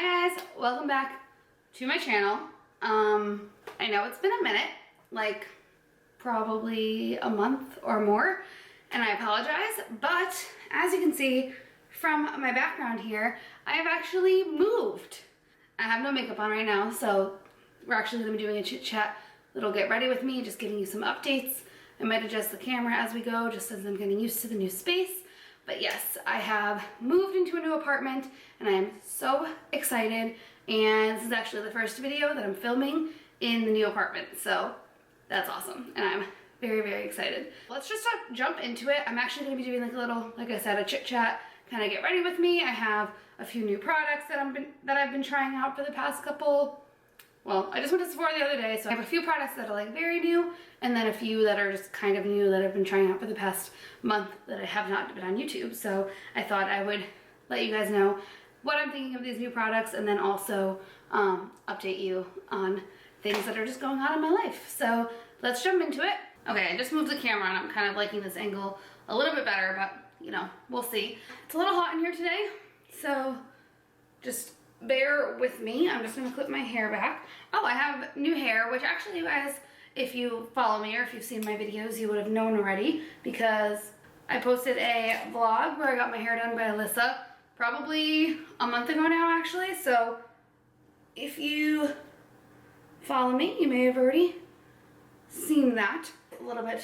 Hi guys, welcome back to my channel. I know it's been a minute, like probably a month or more, and I apologize, but as you can see from my background here, I have actually moved. I have no makeup on right now, so we're actually gonna be doing a chit chat little get ready with me, just giving you some updates. I might adjust the camera as we go, just as I'm getting used to the new space. But yes, I have moved into a new apartment and I am so excited. And this is actually the first video that I'm filming in the new apartment. So that's awesome. And I'm very, very excited. Let's just jump into it. I'm actually gonna be doing like a little, like I said, a chit chat, kind of get ready with me. I have a few new products that I've been trying out for the past couple. Well, I just went to Sephora the other day, so I have a few products that are like very new, and then a few that are just kind of new that I've been trying out for the past month that I have not been on YouTube. So I thought I would let you guys know what I'm thinking of these new products, and then also update you on things that are just going on in my life. So let's jump into it. Okay, I just moved the camera and I'm kind of liking this angle a little bit better, but you know, we'll see. It's a little hot in here today, so just bear with me. I'm just gonna clip my hair back. Oh, I have new hair, which actually, you guys, if you follow me or if you've seen my videos, you would have known already, because I posted a vlog where I got my hair done by Alyssa probably a month ago now, actually. So if you follow me, you may have already seen that. A little bit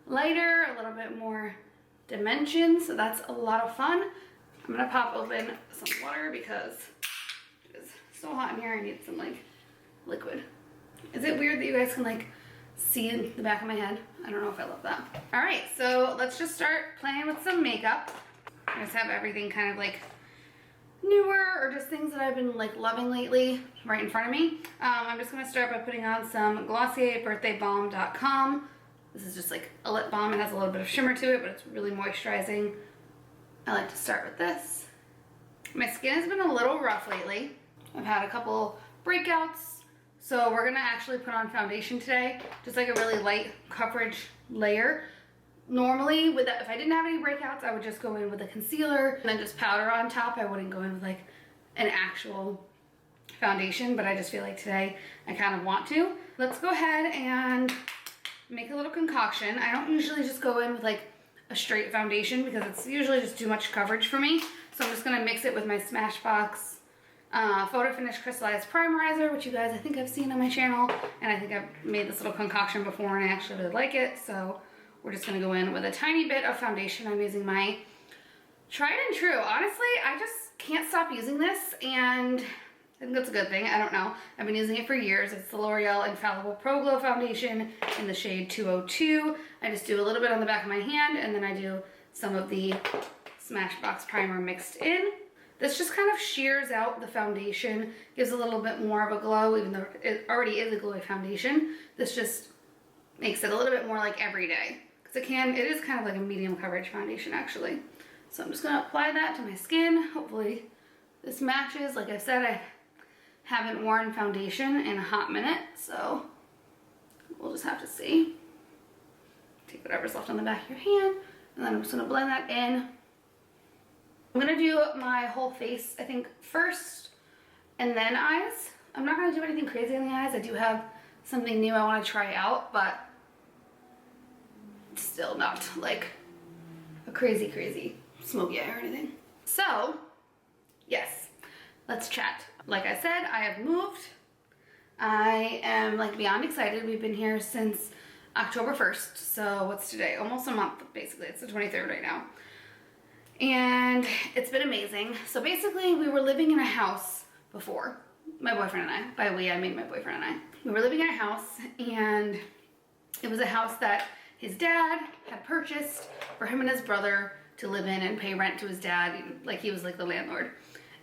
lighter, a little bit more dimension, so that's a lot of fun. I'm gonna pop open some water because it's so hot in here. I need some like liquid. Is it weird that you guys can like see in the back of my head? I don't know if I love that. All right, so let's just start playing with some makeup. I just have everything kind of like newer or just things that I've been like loving lately right in front of me. I'm just gonna start by putting on some Glossier birthdaybalm.com. This is just like a lip balm. It has a little bit of shimmer to it, but it's really moisturizing. I like to start with this. My skin has been a little rough lately. I've had a couple breakouts, so we're gonna actually put on foundation today, just like a really light coverage layer. Normally, with that, if I didn't have any breakouts, I would just go in with a concealer and then just powder on top. I wouldn't go in with like an actual foundation, but I just feel like today I kind of want to. Let's go ahead and make a little concoction. I don't usually just go in with like a straight foundation because it's usually just too much coverage for me. So I'm just gonna mix it with my Smashbox Photo Finish Crystalized Primerizer, which you guys I think I've seen on my channel, and I think I've made this little concoction before and I actually really like it. So we're just gonna go in with a tiny bit of foundation. I'm using my tried and true. Honestly, I just can't stop using this, and I think that's a good thing. I don't know. I've been using it for years. It's the L'Oreal Infallible Pro Glow Foundation in the shade 202. I just do a little bit on the back of my hand, and then I do some of the Smashbox primer mixed in. This just kind of shears out the foundation, gives a little bit more of a glow, even though it already is a glowy foundation. This just makes it a little bit more like everyday. Because it is kind of like a medium coverage foundation actually. So I'm just gonna apply that to my skin. Hopefully this matches. Like I said, I haven't worn foundation in a hot minute, so we'll just have to see. Take whatever's left on the back of your hand, and then I'm just gonna blend that in. I'm gonna do my whole face, I think, first, and then eyes. I'm not gonna do anything crazy on the eyes. I do have something new I wanna try out, but it's still not like a crazy smoky eye or anything. So, yes, let's chat. Like I said, I have moved. I am like beyond excited. We've been here since October 1st. So what's today? Almost a month, basically. It's the 23rd right now. And it's been amazing. So basically we were living in a house before, my boyfriend and I. By we, I mean my boyfriend and I. We were living in a house, and it was a house that his dad had purchased for him and his brother to live in and pay rent to his dad. Like he was like the landlord.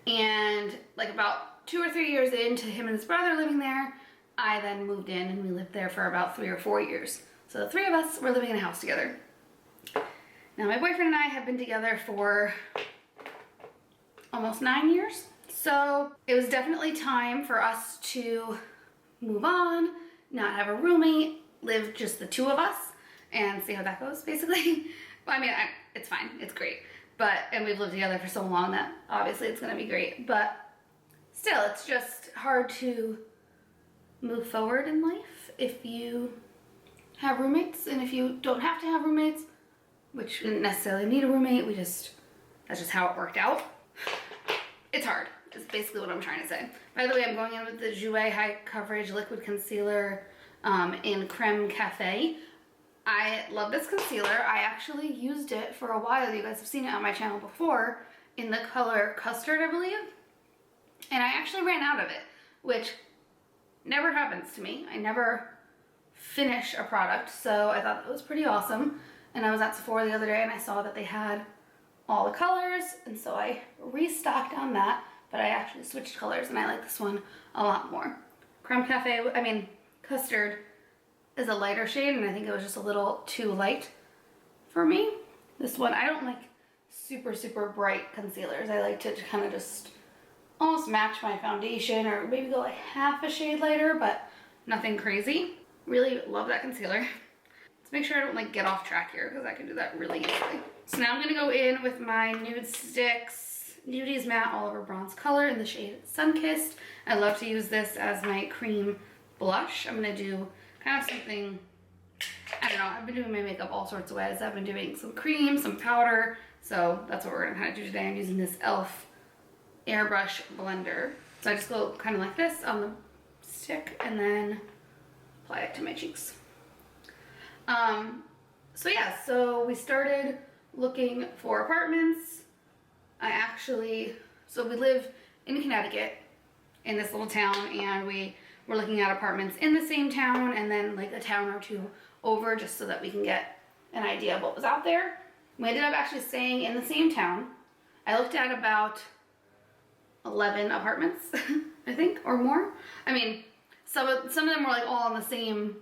And like about 2 or 3 years into him and his brother living there, I then moved in and we lived there for about 3 or 4 years. So the three of us were living in a house together. Now my boyfriend and I have been together for almost 9 years. So it was definitely time for us to move on, not have a roommate, live just the two of us, and see how that goes, basically. Well, I mean, it's fine, it's great. And we've lived together for so long that obviously it's gonna be great. But still, it's just hard to move forward in life if you have roommates, and if you don't have to have roommates, which you didn't necessarily need a roommate, that's just how it worked out. It's hard, is basically what I'm trying to say. By the way, I'm going in with the Jouer High Coverage Liquid Concealer in Creme Cafe. I love this concealer. I actually used it for a while. You guys have seen it on my channel before in the color Custard, I believe. And I actually ran out of it, which never happens to me. I never finish a product, so I thought that was pretty awesome. And I was at Sephora the other day and I saw that they had all the colors, and so I restocked on that, but I actually switched colors and I like this one a lot more. Custard is a lighter shade, and I think it was just a little too light for me. This one, I don't like super, super bright concealers. I like to kind of just almost match my foundation, or maybe go like half a shade lighter, but nothing crazy. Really love that concealer. Let's make sure I don't like get off track here, because I can do that really easily. So now I'm gonna go in with my Nudestix Nudies Matte All Over Bronze color in the shade Sunkissed. I love to use this as my cream blush. I'm gonna do kind of something, I don't know, I've been doing my makeup all sorts of ways. I've been doing some cream, some powder, so that's what we're gonna kind of do today. I'm using this e.l.f. airbrush blender. So I just go kind of like this on the stick and then apply it to my cheeks. So yeah, so we started looking for apartments. So we live in Connecticut in this little town, and we were looking at apartments in the same town and then like a town or two over, just so that we can get an idea of what was out there. We ended up actually staying in the same town. I looked at about 11 apartments, I think, or more. I mean, some of them were like all in the same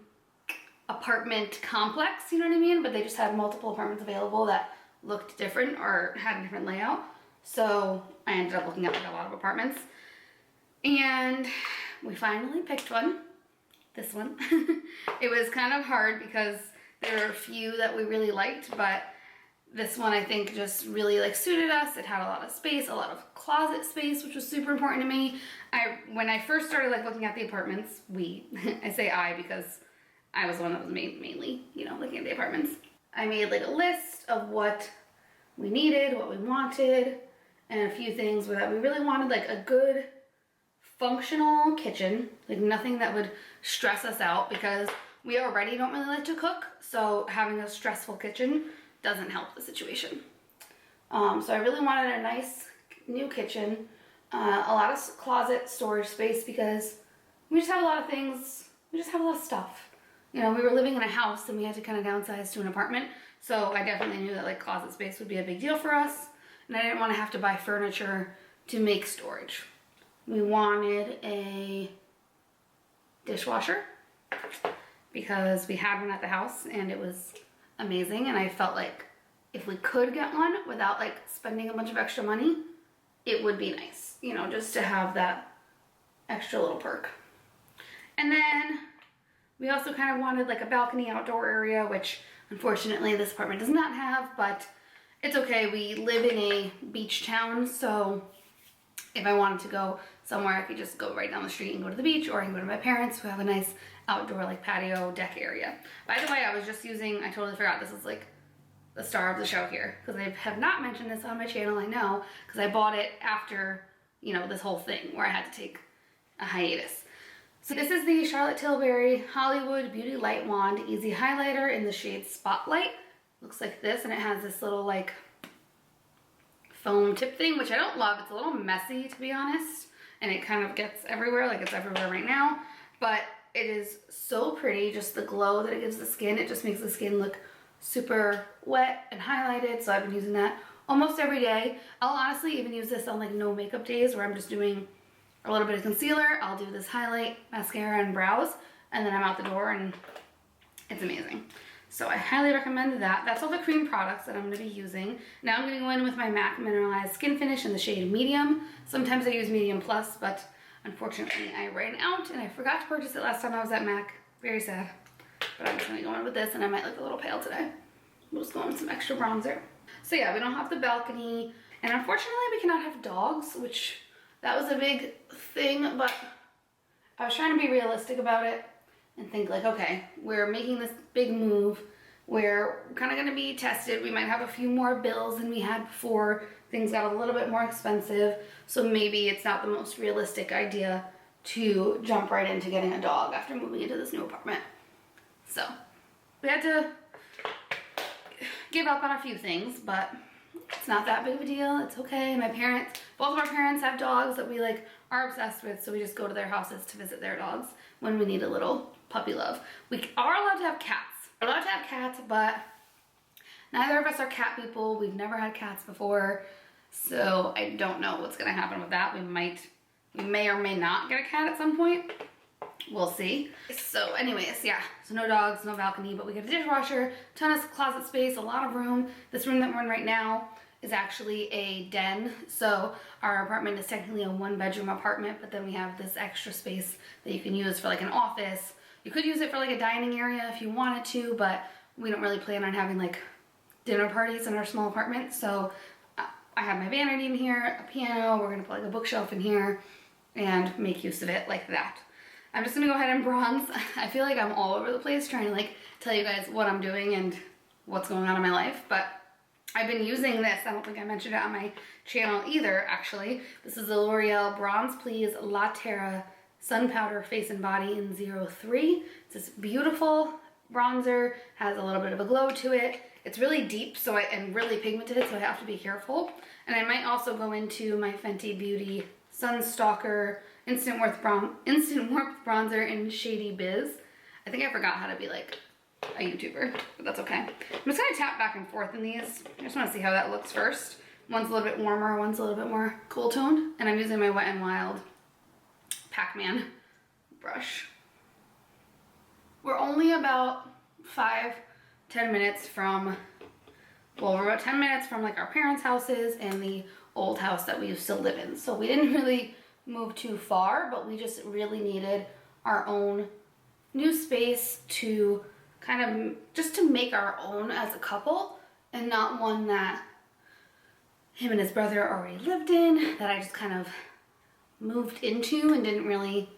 apartment complex, you know what I mean? But they just had multiple apartments available that looked different or had a different layout. So I ended up looking at like a lot of apartments. And we finally picked one. This one. It was kind of hard because there were a few that we really liked, but this one I think just really like suited us. It had a lot of space, a lot of closet space, which was super important to me. When I first started like looking at the apartments, I say I because I was the one that was mainly, you know, looking at the apartments. I made like a list of what we needed, what we wanted, and a few things that we really wanted, like a good functional kitchen, like nothing that would stress us out, because we already don't really like to cook, so having a stressful kitchen doesn't help the situation. So I really wanted a nice new kitchen, a lot of closet storage space, because we just have a lot of things, we just have a lot of stuff. You know, we were living in a house and we had to kind of downsize to an apartment, so I definitely knew that like closet space would be a big deal for us, and I didn't want to have to buy furniture to make storage. We wanted a dishwasher because we had one at the house and it was amazing, and I felt like if we could get one without like spending a bunch of extra money, it would be nice, you know, just to have that extra little perk. And then we also kind of wanted like a balcony outdoor area, which unfortunately this apartment does not have, but it's okay. We live in a beach town, so if I wanted to go somewhere, I could just go right down the street and go to the beach, or I can go to my parents who have a nice outdoor like patio deck area. By the way, I was just using, I totally forgot, this is like the star of the show here, because I have not mentioned this on my channel, I know, because I bought it after, you know, this whole thing where I had to take a hiatus. So this is the Charlotte Tilbury Hollywood Beauty Light Wand Easy Highlighter in the shade Spotlight. Looks like this, and it has this little like foam tip thing, which I don't love. It's a little messy, to be honest, and it kind of gets everywhere, like it's everywhere right now, but it is so pretty. Just the glow that it gives the skin, it just makes the skin look super wet and highlighted, so I've been using that almost every day. I'll honestly even use this on like no makeup days where I'm just doing a little bit of concealer. I'll do this highlight, mascara, and brows, and then I'm out the door, and it's amazing. So I highly recommend that. That's all the cream products that I'm going to be using. Now I'm going to go in with my MAC Mineralized Skin Finish in the shade Medium. Sometimes I use Medium Plus, but unfortunately I ran out and I forgot to purchase it last time I was at MAC. Very sad. But I'm just going to go in with this, and I might look a little pale today. We'll just go in with some extra bronzer. So yeah, we don't have the balcony, and unfortunately we cannot have dogs, which that was a big thing, but I was trying to be realistic about it and think like, okay, we're making this big move. We're kind of going to be tested. We might have a few more bills than we had before. Things got a little bit more expensive. So maybe it's not the most realistic idea to jump right into getting a dog after moving into this new apartment. So we had to give up on a few things, but it's not that big of a deal. It's okay. My parents, both of our parents have dogs that we like are obsessed with, so we just go to their houses to visit their dogs when we need a little puppy love. We are allowed to have cats. We're allowed to have cats, but neither of us are cat people. We've never had cats before, so I don't know what's gonna happen with that. We may or may not get a cat at some point. We'll see. So anyways, yeah, so no dogs, no balcony, but we get a dishwasher, ton of closet space, a lot of room. This room that we're in right now is actually a den. So our apartment is technically a 1-bedroom apartment, but then we have this extra space that you can use for like an office. You could use it for like a dining area if you wanted to, but we don't really plan on having like dinner parties in our small apartment. So I have my vanity in here, a piano, we're gonna put like a bookshelf in here and make use of it like that. I'm just gonna go ahead and bronze. I feel like I'm all over the place trying to like tell you guys what I'm doing and what's going on in my life, but I've been using this. I don't think I mentioned it on my channel either, actually. This is the L'Oreal Bronze Please La Terra Sun Powder Face and Body in 03. It's this beautiful bronzer, has a little bit of a glow to it. It's really deep and really pigmented, so I have to be careful. And I might also go into my Fenty Beauty Sun Stalker Instant Warmth Bronzer in Shady Biz. I think I forgot how to be like a YouTuber, but that's okay. I'm just gonna tap back and forth in these. I just wanna see how that looks first. One's a little bit warmer, one's a little bit more cool toned. And I'm using my Wet n Wild Pac-Man brush. We're only about 5-10 minutes from, well, we're about 10 minutes from like our parents' houses and the old house that we used to live in. So we didn't really move too far, but we just really needed our own new space to kind of just to make our own as a couple, and not one that him and his brother already lived in, that I just kind of moved into and didn't really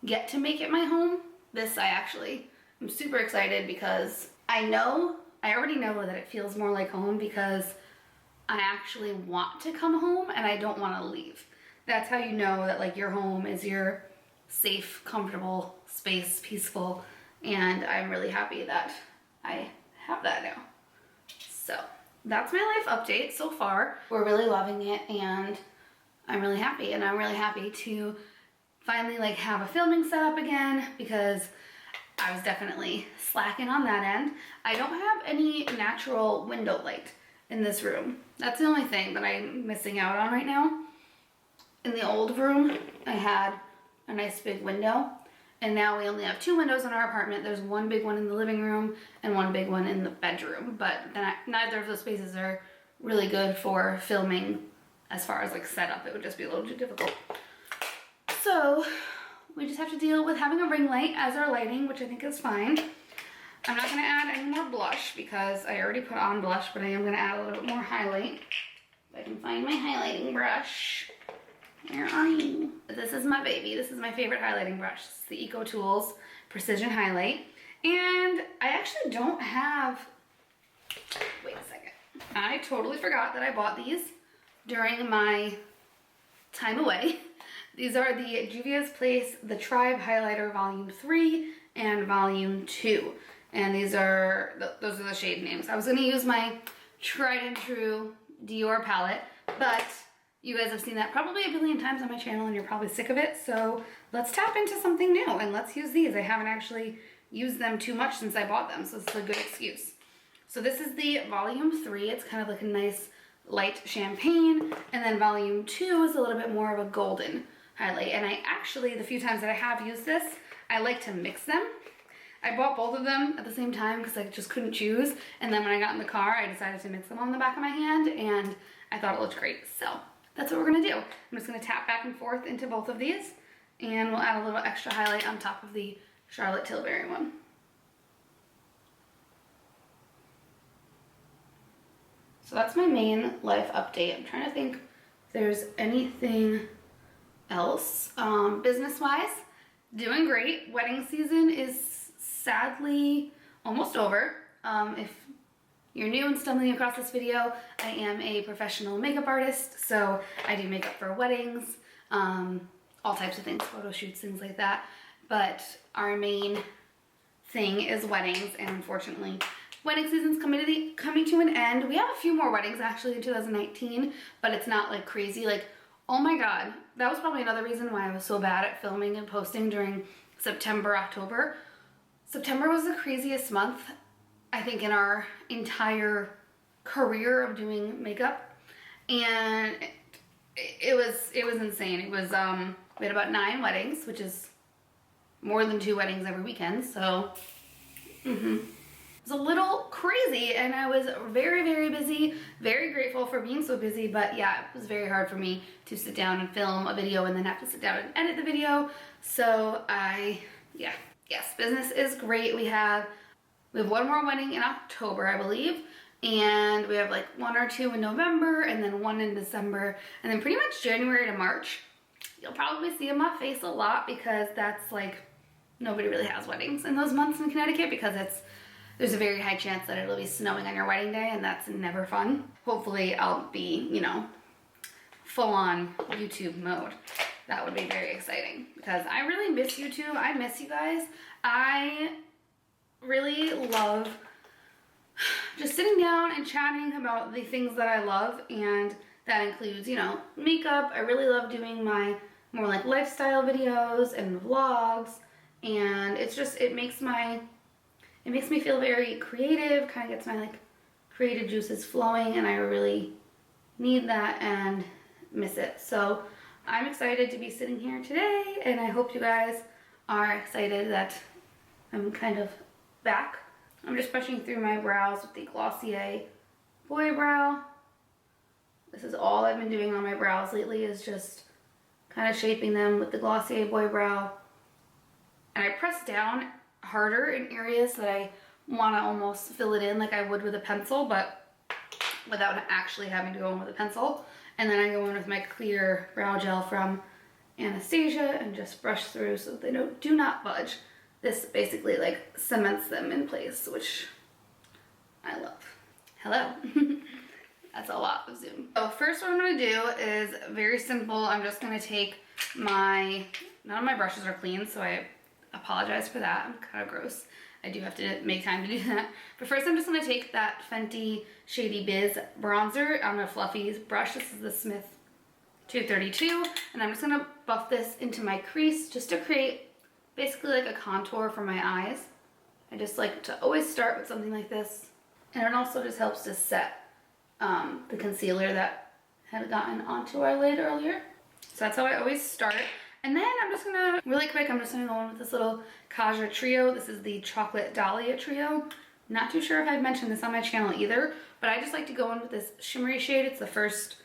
get to make it my home. This I'm super excited because I already know that it feels more like home because I actually want to come home and I don't want to leave. That's how you know that like your home is your safe, comfortable space, peaceful, and I'm really happy that I have that now. So that's my life update so far. We're really loving it and I'm really happy, and I'm really happy to finally like have a filming setup again because I was definitely slacking on that end. I don't have any natural window light in this room. That's the only thing that I'm missing out on right now. In the old room, I had a nice big window, and now we only have 2 windows in our apartment. There's one big one in the living room and one big one in the bedroom, but then neither of those spaces are really good for filming as far as like setup. It would just be a little too difficult. So we just have to deal with having a ring light as our lighting, which I think is fine. I'm not gonna add any more blush because I already put on blush, but I am gonna add a little bit more highlight. If I can find my highlighting brush. Where are you? This is my baby. This is my favorite highlighting brush. It's the Eco Tools Precision Highlight. And I actually don't have, wait a second. I totally forgot that I bought these during my time away. These are the Juvias Place, the Tribe Highlighter Volume 3 and Volume 2. And those are the shade names. I was gonna use my tried and true Dior palette, but you guys have seen that probably a billion times on my channel and you're probably sick of it. So let's tap into something new and let's use these. I haven't actually used them too much since I bought them, so it's a good excuse. So this is the Volume 3. It's kind of like a nice light champagne. And then Volume 2 is a little bit more of a golden highlight. And I actually, the few times that I have used this, I like to mix them. I bought both of them at the same time because I just couldn't choose. And then when I got in the car, I decided to mix them on the back of my hand and I thought it looked great. So that's what we're gonna do. I'm just gonna tap back and forth into both of these and we'll add a little extra highlight on top of the Charlotte Tilbury one. So that's my main life update. I'm trying to think if there's anything else? Business-wise, doing great. Wedding season is sadly almost over. If you're new and stumbling across this video, I am a professional makeup artist, so I do makeup for weddings, all types of things, photo shoots, things like that. But our main thing is weddings, and unfortunately, wedding season's coming to an end. We have a few more weddings actually in 2019, but it's not like crazy. Like, oh my god, that was probably another reason why I was so bad at filming and posting during September, October. September was the craziest month, I think, in our entire career of doing makeup, and it was insane. It was we had about 9 weddings, which is more than 2 weddings every weekend, so it was a little crazy, and I was very, very busy, very grateful for being so busy, but yeah, it was very hard for me to sit down and film a video and then have to sit down and edit the video. So yes, business is great. We have one more wedding in October, I believe, and we have like 1 or 2 in November, and then 1 in December, and then pretty much January to March. You'll probably see my face a lot because that's like, nobody really has weddings in those months in Connecticut because there's a very high chance that it'll be snowing on your wedding day, and that's never fun. Hopefully I'll be, you know, full on YouTube mode. That would be very exciting because I really miss YouTube. I miss you guys. I really love just sitting down and chatting about the things that I love, and that includes, you know, makeup. I really love doing my more like lifestyle videos and vlogs, and it's just, it makes me feel very creative, kind of gets my like creative juices flowing, and I really need that and miss it. So I'm excited to be sitting here today, and I hope you guys are excited that I'm kind of back. I'm just brushing through my brows with the Glossier Boy Brow. This is all I've been doing on my brows lately, is just kind of shaping them with the Glossier Boy Brow. And I press down harder in areas that I want to almost fill it in like I would with a pencil, but without actually having to go in with a pencil. And then I go in with my clear brow gel from Anastasia and just brush through so that they do not budge. This basically like cements them in place, which I love. Hello. That's a lot of zoom. So first what I'm going to do is very simple. I'm just going to take none of my brushes are clean, so I apologize for that. I'm kind of gross. I do have to make time to do that. But first I'm just going to take that Fenty Shady Biz bronzer on a fluffy brush. This is the Smith 232. And I'm just going to buff this into my crease just to create basically like a contour for my eyes. I just like to always start with something like this. And it also just helps to set the concealer that had gotten onto our lid earlier. So that's how I always start. And then I'm just gonna, really quick, I'm just gonna go in with this little Kaja trio. This is the chocolate dahlia trio. Not too sure if I've mentioned this on my channel either, but I just like to go in with this shimmery shade. It's the first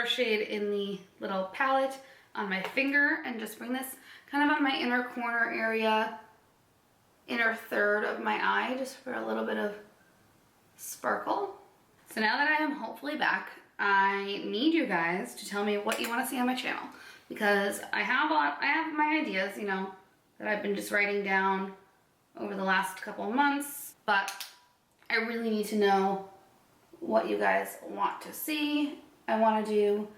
shade in the little palette on my finger, and just bring this kind of on my inner corner area, inner third of my eye, just for a little bit of sparkle. So now that I am hopefully back, I need you guys to tell me what you want to see on my channel, because I have my ideas, you know, that I've been just writing down over the last couple of months, but I really need to know what you guys want to see. I want to do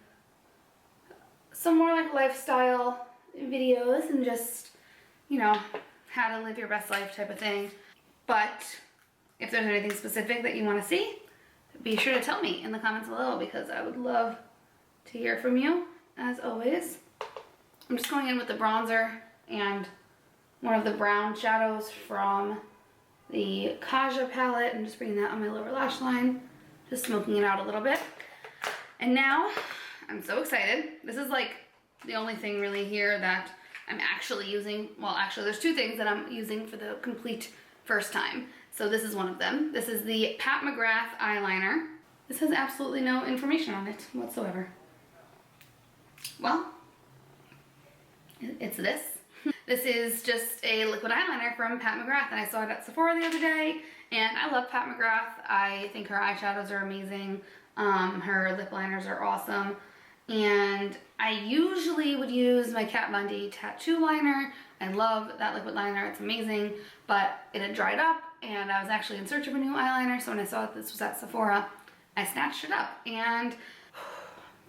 some more like lifestyle videos and just, you know, how to live your best life type of thing. But if there's anything specific that you want to see, be sure to tell me in the comments below, because I would love to hear from you, as always. I'm just going in with the bronzer and one of the brown shadows from the Kaja palette, and just bringing that on my lower lash line, just smoking it out a little bit. And now, I'm so excited. This is like the only thing really here that I'm actually using. Well, actually there's 2 things that I'm using for the complete first time. So this is one of them. This is the mcgrath eyeliner. This has absolutely no information on it whatsoever. Well, it's this. This is just a liquid eyeliner from mcgrath, and I saw it at Sephora the other day, and I love mcgrath. I think her eyeshadows are amazing. Her lip liners are awesome, and I usually would use my Kat Von D tattoo liner. I love that liquid liner, it's amazing, but it had dried up and I was actually in search of a new eyeliner, so when I saw that this was at Sephora, I snatched it up. And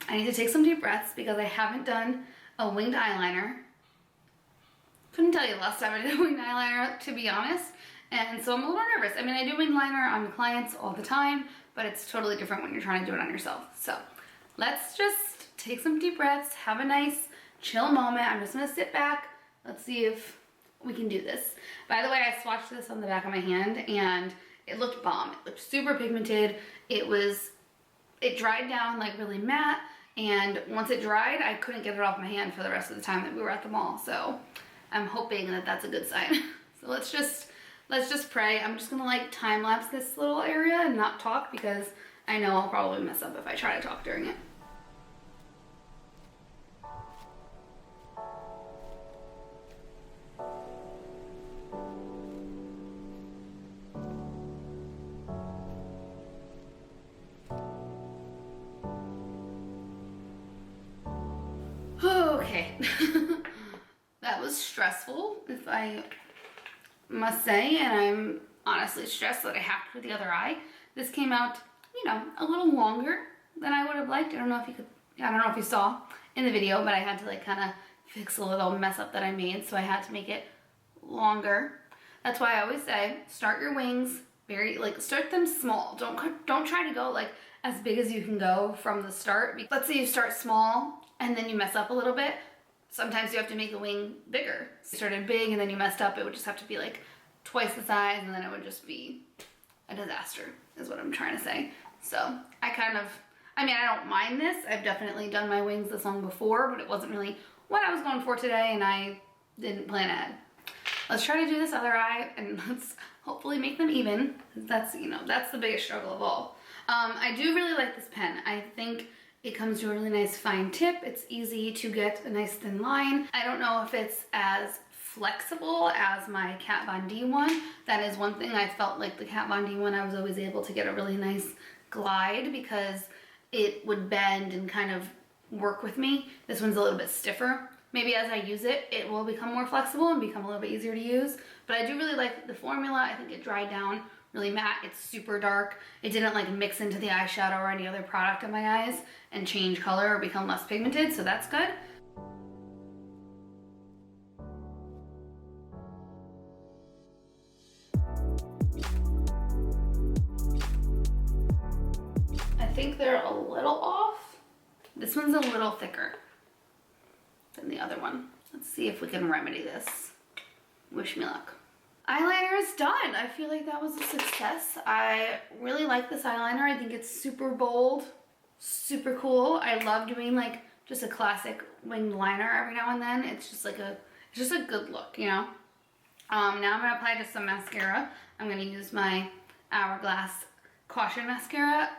I need to take some deep breaths because I haven't done a winged eyeliner. Couldn't tell you the last time I did a winged eyeliner, to be honest, and so I'm a little nervous. I mean, I do winged liner on clients all the time, but it's totally different when you're trying to do it on yourself. So let's just take some deep breaths, have a nice chill moment. I'm just gonna sit back. Let's see if we can do this. By the way, I swatched this on the back of my hand and it looked bomb. It looked super pigmented. It dried down like really matte, and once it dried, I couldn't get it off my hand for the rest of the time that we were at the mall. So I'm hoping that that's a good sign. So let's just pray. I'm just gonna like time lapse this little area and not talk because I know I'll probably mess up if I try to talk during it. Okay. That was stressful, if I must say, and I'm honestly stressed that I have to do the other eye. This came out, you know, a little longer than I would have liked. I don't know if you saw in the video, but I had to like kind of fix a little mess up that I made, so I had to make it longer. That's why I always say, start your wings start them small. Don't try to go like as big as you can go from the start. Let's say you start small and then you mess up a little bit. Sometimes you have to make the wing bigger. You started big and then you messed up, it would just have to be like twice the size, and then it would just be a disaster, is what I'm trying to say. So I mean, I don't mind this. I've definitely done my wings this long before, but it wasn't really what I was going for today, and I didn't plan ahead. Let's try to do this other eye, and let's hopefully make them even. That's, you know, that's the biggest struggle of all. I do really like this pen. I think it comes to a really nice fine tip. It's easy to get a nice thin line. I don't know if it's as flexible as my Kat Von D one. That is one thing. I felt like the Kat Von D one, I was always able to get a really nice glide because it would bend and kind of work with me. This one's a little bit stiffer. Maybe as I use it, it will become more flexible and become a little bit easier to use. But I do really like the formula. I think it dried down really matte. It's super dark. It didn't like mix into the eyeshadow or any other product in my eyes and change color or become less pigmented, so that's good. I think they're a little off. This one's a little thicker than the other one. Let's see if we can remedy this. Wish me luck. Eyeliner is done. I feel like that was a success. I really like this eyeliner. I think it's super bold, super cool. I love doing like just a classic winged liner every now and then. It's just a good look, you know? Now I'm gonna apply just some mascara. I'm gonna use my Hourglass Caution Mascara.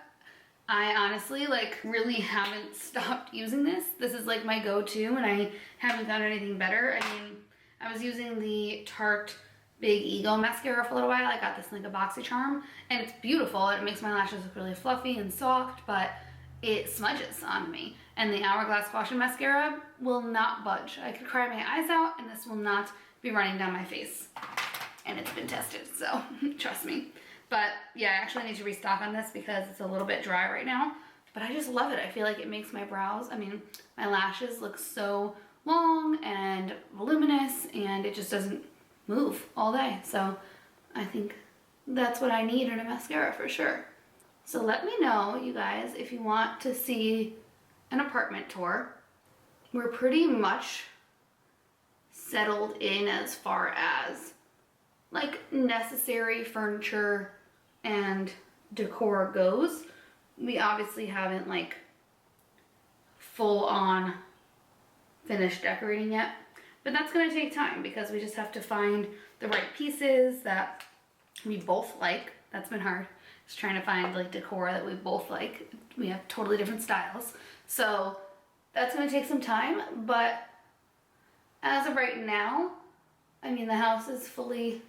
I honestly like really haven't stopped using this. This is like my go-to and I haven't found anything better. I mean, I was using the Tarte Big Ego mascara for a little while. I got this in like a BoxyCharm and it's beautiful. It makes my lashes look really fluffy and soft, but it smudges on me. And the Hourglass Caution Mascara will not budge. I could cry my eyes out and this will not be running down my face. And it's been tested, so trust me. But yeah, I actually need to restock on this because it's a little bit dry right now. But I just love it. I feel like it makes my brows, I mean, my lashes look so long and voluminous and it just doesn't move all day. So I think that's what I need in a mascara for sure. So let me know, you guys, if you want to see an apartment tour. We're pretty much settled in as far as like necessary furniture and decor goes. We obviously haven't like full on finished decorating yet, but that's gonna take time because we just have to find the right pieces that we both like. That's been hard, just trying to find like decor that we both like. We have totally different styles, so that's gonna take some time, but as of right now, I mean, the house is fully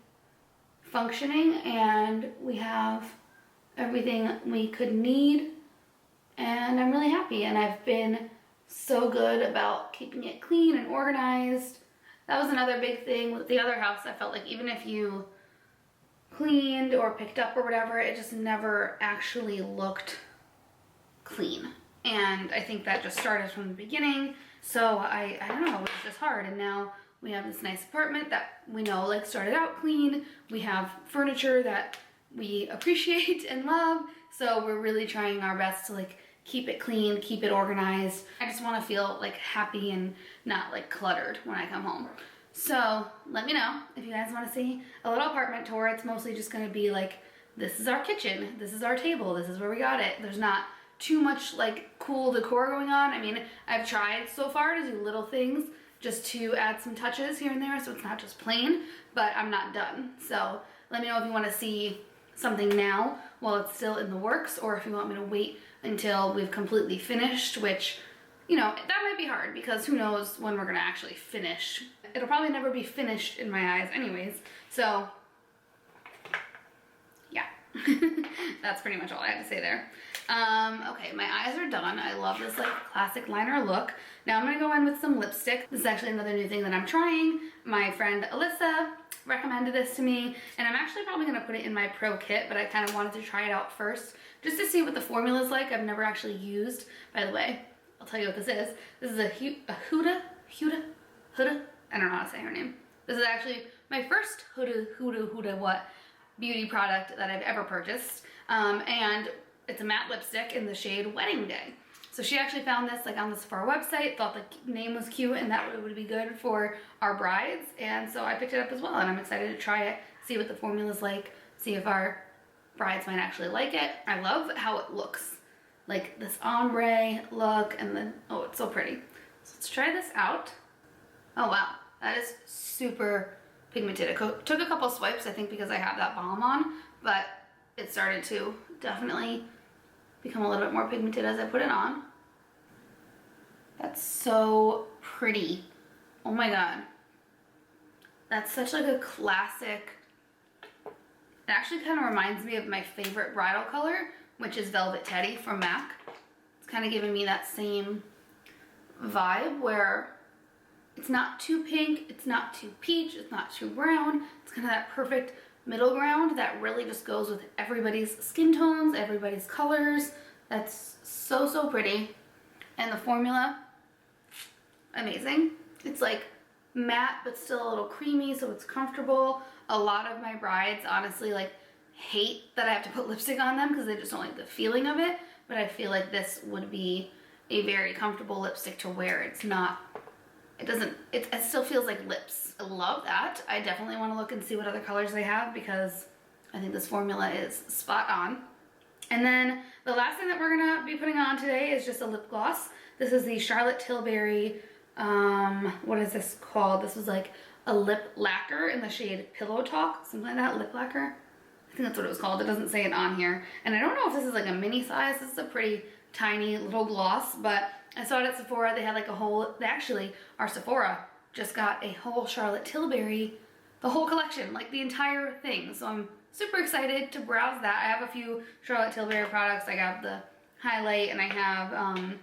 functioning and we have everything we could need and I'm really happy. And I've been so good about keeping it clean and organized. That was another big thing with the other house. I felt like even if you cleaned or picked up or whatever, it just never actually looked clean. And I think that just started from the beginning. So I don't know, it was just hard. And now we have this nice apartment that we know like started out clean. We have furniture that we appreciate and love. So we're really trying our best to like keep it clean, keep it organized. I just want to feel like happy and not like cluttered when I come home. So let me know if you guys want to see a little apartment tour. It's mostly just going to be like, this is our kitchen, this is our table, this is where we got it. There's not too much like cool decor going on. I mean, I've tried so far to do little things just to add some touches here and there so it's not just plain, but I'm not done. So let me know if you want to see something now while it's still in the works, or if you want me to wait until we've completely finished, which, you know, that might be hard because who knows when we're gonna actually finish. It'll probably never be finished in my eyes anyways, so yeah. That's pretty much all I have to say there. Okay, my eyes are done. I love this like classic liner look. Now I'm gonna go in with some lipstick. This is actually another new thing that I'm trying. My friend Alyssa recommended this to me, and I'm actually probably gonna put it in my pro kit, but I kind of wanted to try it out first just to see what the formula is like. I've never actually used. By the way, I'll tell you what this is. This is a Huda. I don't know how to say her name. This is actually my first Huda what beauty product that I've ever purchased, and it's a matte lipstick in the shade Wedding Day. So she actually found this like on the Sephora website, thought the name was cute and that it would be good for our brides, and so I picked it up as well, and I'm excited to try it, see what the formula's like, see if our brides might actually like it. I love how it looks, like this ombre look, and then, oh, it's so pretty. So let's try this out. Oh wow, that is super pigmented. It took a couple swipes, I think because I have that balm on, but it started to definitely become a little bit more pigmented as I put it on. That's so pretty. Oh my god. That's such like a classic. It actually kind of reminds me of my favorite bridal color, which is Velvet Teddy from MAC. It's kind of giving me that same vibe where it's not too pink, it's not too peach, it's not too brown. It's kind of that perfect middle ground that really just goes with everybody's skin tones, everybody's colors. That's so, so pretty. And the formula, amazing. It's like matte but still a little creamy, so it's comfortable. A lot of my brides honestly like hate that I have to put lipstick on them because they just don't like the feeling of it, but I feel like this would be a very comfortable lipstick to wear. It's not, it still feels like lips. I love that. I definitely want to look and see what other colors they have because I think this formula is spot on. And then the last thing that we're gonna be putting on today is just a lip gloss. This is the Charlotte Tilbury, what is this called? This was like a lip lacquer in the shade Pillow Talk, something like that, lip lacquer. I think that's what it was called. It doesn't say it on here. And I don't know if this is like a mini size. This is a pretty tiny little gloss, but I saw it at Sephora. They had like a whole, our Sephora just got a whole Charlotte Tilbury, the whole collection, like the entire thing. So I'm super excited to browse that. I have a few Charlotte Tilbury products. I got the highlight and I have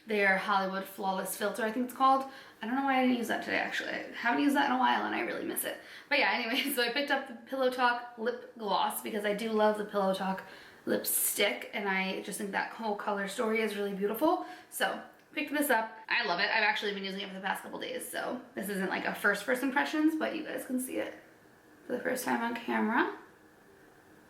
their Hollywood Flawless Filter, I think it's called. I don't know why I didn't use that today actually. I haven't used that in a while and I really miss it. But yeah, anyway, so I picked up the Pillow Talk lip gloss because I do love the Pillow Talk lipstick and I just think that whole color story is really beautiful. So picked this up. I love it. I've actually been using it for the past couple days, so this isn't like a first impressions, but you guys can see it for the first time on camera.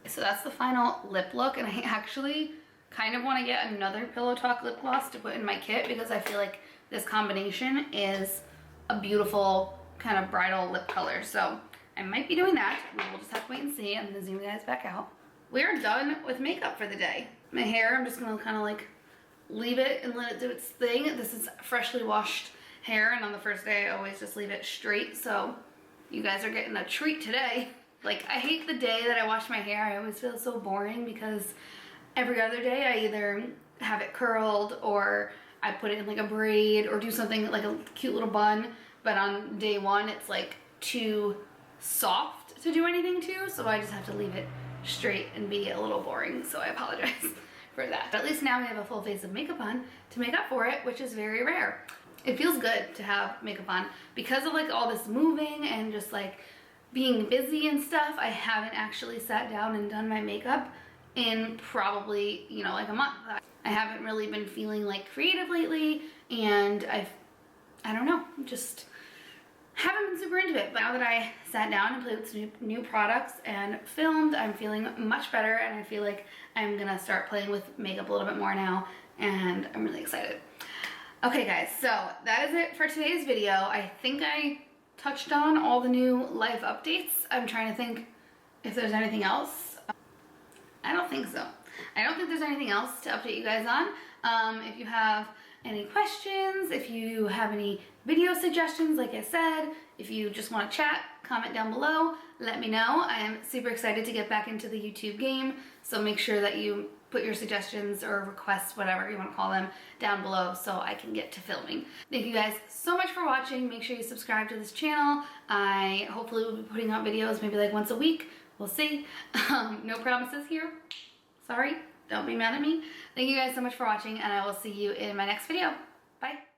So that's the final lip look, and I actually kind of want to get another Pillow Talk lip gloss to put in my kit because I feel like this combination is a beautiful kind of bridal lip color. So I might be doing that. We'll just have to wait and see. I'm gonna zoom you guys back out. We're done with makeup for the day. My hair, I'm just gonna kind of like leave it and let it do its thing. This is freshly washed hair, and on the first day I always just leave it straight, so you guys are getting a treat today. Like, I hate the day that I wash my hair. I always feel so boring because every other day I either have it curled or I put it in like a braid or do something like a cute little bun, but on day one it's like too soft to do anything to, so I just have to leave it straight and be a little boring, so I apologize for that. But at least now we have a full face of makeup on to make up for it, which is very rare. It feels good to have makeup on because of like all this moving and just like being busy and stuff. I haven't actually sat down and done my makeup in probably, you know, like a month. I haven't really been feeling like creative lately, and I don't know, just haven't been super into it. But now that I sat down and played with some new products and filmed, I'm feeling much better, and I feel like I'm gonna start playing with makeup a little bit more now, and I'm really excited. Okay guys, so that is it for today's video. I think I touched on all the new life updates. I'm trying to think if there's anything else. I don't think so. I don't think there's anything else to update you guys on. If you have any questions, if you have any video suggestions, like I said, if you just want to chat, comment down below, let me know. I am super excited to get back into the YouTube game, so make sure that you put your suggestions or requests, whatever you want to call them, down below so I can get to filming. Thank you guys so much for watching. Make sure you subscribe to this channel. I hopefully will be putting out videos maybe like once a week. We'll see. No promises here. Sorry, don't be mad at me. Thank you guys so much for watching, and I will see you in my next video. Bye.